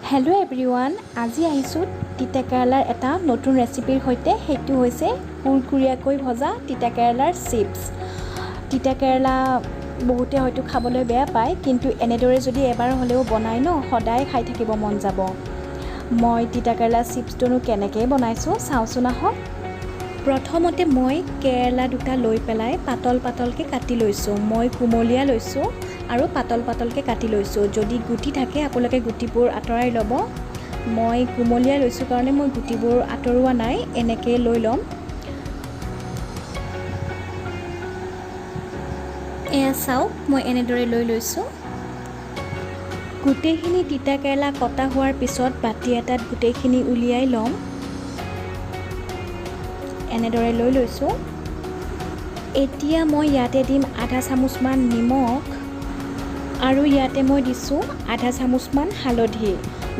Hello' everyone, আজি আহিছোঁ তিতা কেৰেলাৰ এটা নতুন ৰেচিপিৰ সৈতে। সেইটো হৈছে কুৰকুৰীয়াকৈ ভজা তিতা কেৰেলাৰ চিপছ। তিতা কেৰেলা বহুতে হয়তো খাবলৈ বেয়া পায়, কিন্তু এনেদৰে যদি এবাৰ হ'লেও বনাই সদায় খাই থাকিব মন যাব। মই তিতা কেৰেলা চিপছটোনো কেনেকৈ বনাইছোঁ চাওঁচোন আহক। প্ৰথমতে মই কেৰেলা দুটা লৈ পেলাই পাতল পাতলকৈ কাটি লৈছোঁ। মই কুমলীয়া লৈছোঁ আৰু পাতল পাতলকৈ কাটি লৈছোঁ। যদি গুটি থাকে আপোনালোকে গুটিবোৰ আঁতৰাই ল'ব। মই কুমলীয়া লৈছোঁ কাৰণে মই গুটিবোৰ আঁতৰোৱা নাই, এনেকৈ লৈ ল'ম। এয়া চাওক, মই এনেদৰে লৈ লৈছোঁ। গোটেইখিনি তিতা কেৰেলা কটা হোৱাৰ পিছত বাতি এটাত গোটেইখিনি উলিয়াই ল'ম। এনেদৰে লৈ লৈছোঁ। এতিয়া মই ইয়াতে দিম আধা চামুচমান নিমখ আৰু ইয়াতে মই দিছোঁ আধা চামুচমান হালধি।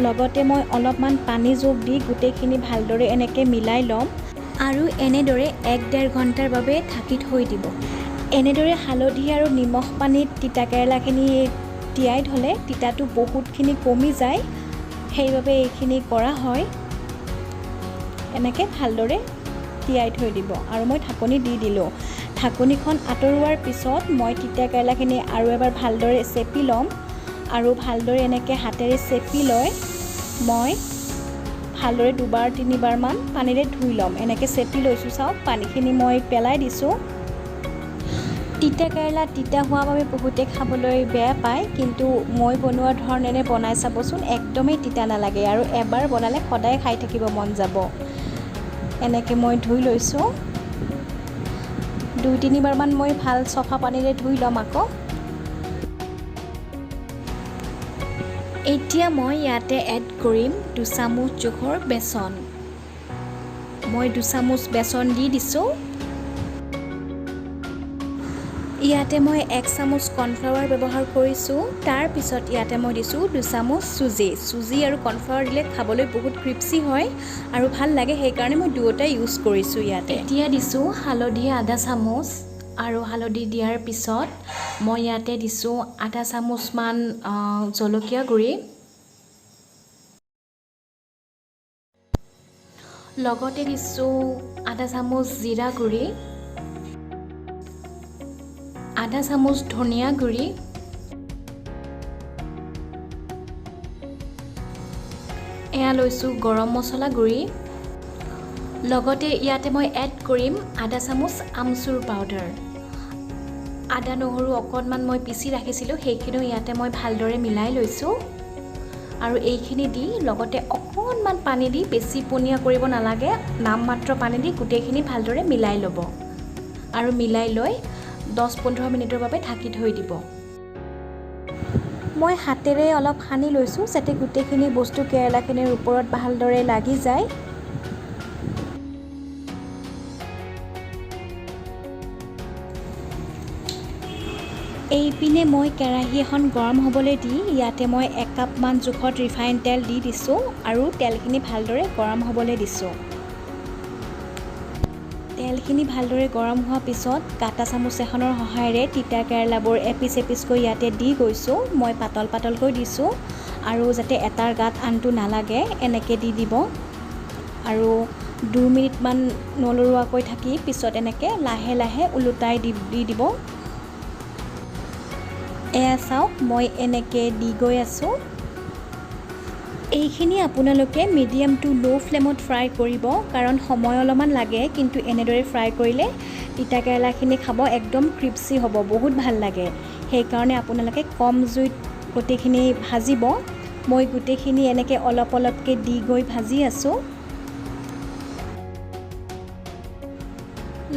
লগতে মই অলপমান পানী যোগ দি গোটেইখিনি ভালদৰে এনেকৈ মিলাই ল'ম আৰু এনেদৰে 1-1.5 ঘণ্টাৰ বাবে ঢাকি থৈ দিব। এনেদৰে হালধি আৰু নিমখ পানীত তিতা কেৰেলাখিনি তিয়াই থ'লে তিতাটো বহুতখিনি কমি যায়, সেইবাবে এইখিনি কৰা হয়। এনেকৈ ভালদৰে তিয়াই থৈ দিব আৰু মই ঢাকনি দি দিলোঁ। ঢাকনিখন আঁতৰোৱাৰ পিছত মই তিতা কেৰেলাখিনি আৰু এবাৰ ভালদৰে চেপি ল'ম আৰু ভালদৰে এনেকৈ হাতেৰে চেপি লৈ মই ভালদৰে 2-3বাৰমান পানীৰে ধুই ল'ম। এনেকৈ চেপি লৈছোঁ, চাওক পানীখিনি মই পেলাই দিছোঁ। তিতা কেৰেলা তিতা হোৱাৰ বাবে বহুতে খাবলৈ বেয়া পায়, কিন্তু মই বনোৱা ধৰণেৰে বনাই চাবচোন, একদমেই তিতা নালাগে আৰু এবাৰ বনালে সদায় খাই থাকিব মন যাব। এনেকৈ মই ধুই লৈছোঁ। 2-3বাৰমান মই ভাল চফা পানীৰে ধুই ল'ম আকৌ। এতিয়া মই ইয়াতে এড কৰিম 2 চামুচ জোখৰ বেচন। মই 2 চামুচ বেচন দি দিছোঁ। ইয়াতে মই 1 চামুচ কৰ্ণফ্লাৱাৰ ব্যৱহাৰ কৰিছোঁ। তাৰপিছত ইয়াতে মই দিছোঁ 2 চামুচ চুজি আৰু কৰ্ণফ্লাৱাৰ দিলে খাবলৈ বহুত ক্ৰিপচি হয় আৰু ভাল লাগে, সেইকাৰণে মই দুয়োটাই ইউজ কৰিছোঁ ইয়াতে। এতিয়া দিছোঁ হালধি আধা চামুচ আৰু হালধি দিয়াৰ পিছত মই ইয়াতে দিছোঁ আধা চামুচমান জলকীয়া গুড়ি, লগতে দিছোঁ আধা চামুচ জিৰা গুড়ি, আধা চামুচ ধনিয়া গুড়ি, এয়া লৈছোঁ গৰম মছলা গুড়ি, লগতে ইয়াতে মই এড কৰিম আধা চামুচ আমচুৰ পাউডাৰ। আদা নহৰু অকণমান মই পিচি ৰাখিছিলোঁ, সেইখিনিও ইয়াতে মই ভালদৰে মিলাই লৈছোঁ আৰু এইখিনি দি লগতে অকণমান পানী দি, বেছি পনীয়া কৰিব নালাগে, নামমাত্ৰ পানী দি গোটেইখিনি ভালদৰে মিলাই ল'ব আৰু মিলাই লৈ 10-15 মিনিটৰ বাবে ঢাকি থৈ দিব। মই হাতেৰে অলপ সানি লৈছোঁ যাতে গোটেইখিনি বস্তু কেৰেলাখিনিৰ ওপৰত ভালদৰে লাগি যায়। এইপিনে মই কেৰাহী এখন গৰম হ'বলৈ দি ইয়াতে মই 1 কাপমান জোখত ৰিফাইন তেল দি দিছোঁ আৰু তেলখিনি ভালদৰে গৰম হ'বলৈ দিছোঁ। তেলখিনি ভালদৰে গৰম হোৱাৰ পিছত কাটা চামুচ এখনৰ সহায়েৰে তিতা কেৰেলাবোৰ এপিচ এপিচকৈ ইয়াতে দি গৈছোঁ। মই পাতল পাতলকৈ দিছোঁ আৰু যাতে এটাৰ গাত আনটো নালাগে এনেকৈ দি দিব আৰু 2 মিনিটমান নলৰোৱাকৈ থাকি পিছত এনেকৈ লাহে লাহে ওলোটাই দি দিব। এয়া চাওক, মই এনেকৈ দি গৈ আছোঁ। এইখিনি আপোনালোকে মিডিয়াম টু ল' ফ্লেমত ফ্ৰাই কৰিব, কাৰণ সময় অলপমান লাগে, কিন্তু এনেদৰে ফ্ৰাই কৰিলে তিতা কেৰেলাখিনি খাব একদম ক্ৰিপচি হ'ব, বহুত ভাল লাগে। সেইকাৰণে আপোনালোকে কম জুইত গোটেইখিনি ভাজিব। মই গোটেইখিনি এনেকৈ অলপ অলপকৈ দি গৈ ভাজি আছোঁ।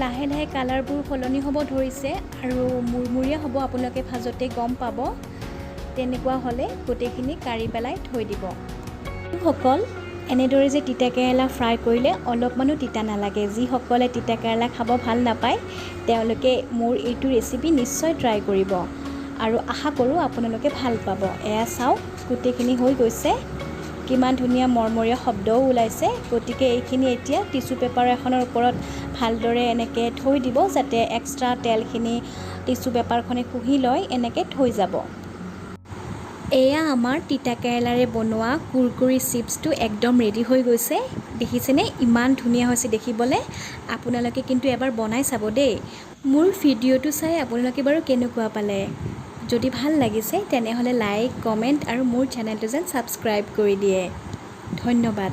লাহে লাহে কালাৰবোৰ সলনি হ'ব ধৰিছে আৰু মুৰমুৰীয়া হ'ব, আপোনালোকে ভাজোঁতে গম পাব। তেনেকুৱা হ'লে গোটেইখিনি কাঢ়ি পেলাই থৈ দিব। সকল এনেদৰে যে তিতা কেৰেলা ফ্ৰাই কৰিলে অলপমানো তিতা নালাগে। যিসকলে তিতা কেৰেলা খাব ভাল নাপায় তেওঁলোকে মোৰ এইটো ৰেচিপি নিশ্চয় ট্ৰাই কৰিব আৰু আশা কৰোঁ আপোনালোকে ভাল পাব। এয়া চাওক, গোটেইখিনি হৈ গৈছে, কিমান ধুনীয়া মৰমৰীয়া শব্দও ওলাইছে। গতিকে এইখিনি এতিয়া টিচু পেপাৰ এখনৰ ওপৰত ভালদৰে এনেকৈ থৈ দিব, যাতে এক্সট্ৰা তেলখিনি টিচু পেপাৰখনে শুহি লৈ এনেকৈ থৈ যাব। এয়া আমাৰ তিতা কেৰেলাৰে বনোৱা কুৰকুৰি চিপছটো একদম ৰেডি হৈ গৈছে। দেখিছেনে ইমান ধুনীয়া হৈছে দেখিবলৈ। আপোনালোকে কিন্তু এবাৰ বনাই চাব দেই। মোৰ ভিডিঅ'টো চাই আপোনালোকে বাৰু কেনেকুৱা পালে? যদি ভাল লাগিছে তেনেহ'লে লাইক, কমেণ্ট আৰু মোৰ চেনেলটো যেন ছাবস্ক্ৰাইব কৰি দিয়ে। ধন্যবাদ।